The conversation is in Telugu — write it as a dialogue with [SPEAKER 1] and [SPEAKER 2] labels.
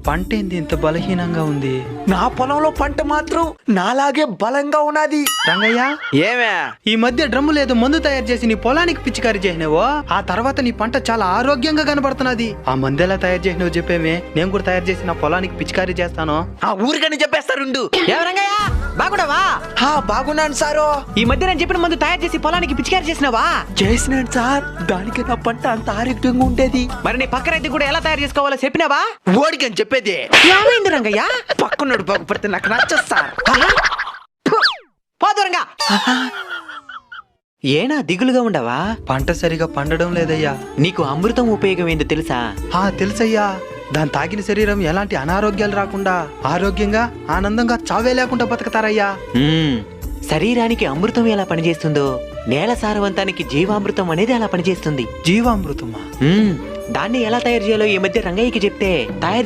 [SPEAKER 1] పంట ఏంది ఇంత బలహీనంగా ఉంది?
[SPEAKER 2] నా పొలంలో పంట మాత్రం నాలాగే బలంగా ఉన్నది.
[SPEAKER 1] రంగయ్య,
[SPEAKER 2] ఏమే
[SPEAKER 1] ఈ మధ్య డ్రమ్ములు ఏదో మందు తయారు చేసి నీ పొలానికి పిచికారీ చేసినావో, ఆ తర్వాత నీ పంట చాలా ఆరోగ్యంగా కనబడుతున్నది. ఆ మందు ఎలా తయారు చేసినావు చెప్పేమే, నేను కూడా తయారు చేసి నా పొలానికి పిచికారీ చేస్తాను.
[SPEAKER 2] ఆ ఊరికని చెప్పేస్తారుండు.
[SPEAKER 3] రంగయ్య బాగున్నావా?
[SPEAKER 2] బాగున్నాను సారో.
[SPEAKER 3] ఈ మధ్య నేను చెప్పిన మందు తయారు చేసి పొలానికి పిచికారి చేసినావా?
[SPEAKER 2] చేసినాను సార్. దానికి నా పంట అంత ఆరోగ్యంగా ఉండేది.
[SPEAKER 3] మరి నీ పక్క రైతు కూడా ఎలా తయారు చేసుకోవాలో చెప్పినావా?
[SPEAKER 2] ఓడికని చెప్పేది.
[SPEAKER 3] ఏమైంది రంగయ్య?
[SPEAKER 2] పక్కనుడు బాగుపడితే నాకు నచ్చదు సార్.
[SPEAKER 3] పోదూరంగా. ఏనా దిగులుగా ఉండవా?
[SPEAKER 1] పంట సరిగా పండడం లేదయ్యా.
[SPEAKER 3] నీకు అమృతం ఉపయోగం ఏందో తెలుసా?
[SPEAKER 1] తెలుసయ్యా. దాని తాగిన శరీరం ఎలాంటి అనారోగ్యాలు రాకుండా ఆరోగ్యంగా ఆనందంగా చావే లేకుండా బతుకుతారయ్యా.
[SPEAKER 3] శరీరానికి అమృతం ఎలా పనిచేస్తుందో నేల సారవంతానికి జీవామృతం అనేది అలా పనిచేస్తుంది.
[SPEAKER 1] జీవామృతమా?
[SPEAKER 3] దాన్ని ఎలా తయారు చేయాలో ఈ మధ్య రంగయ్యకి చెప్తే తయారు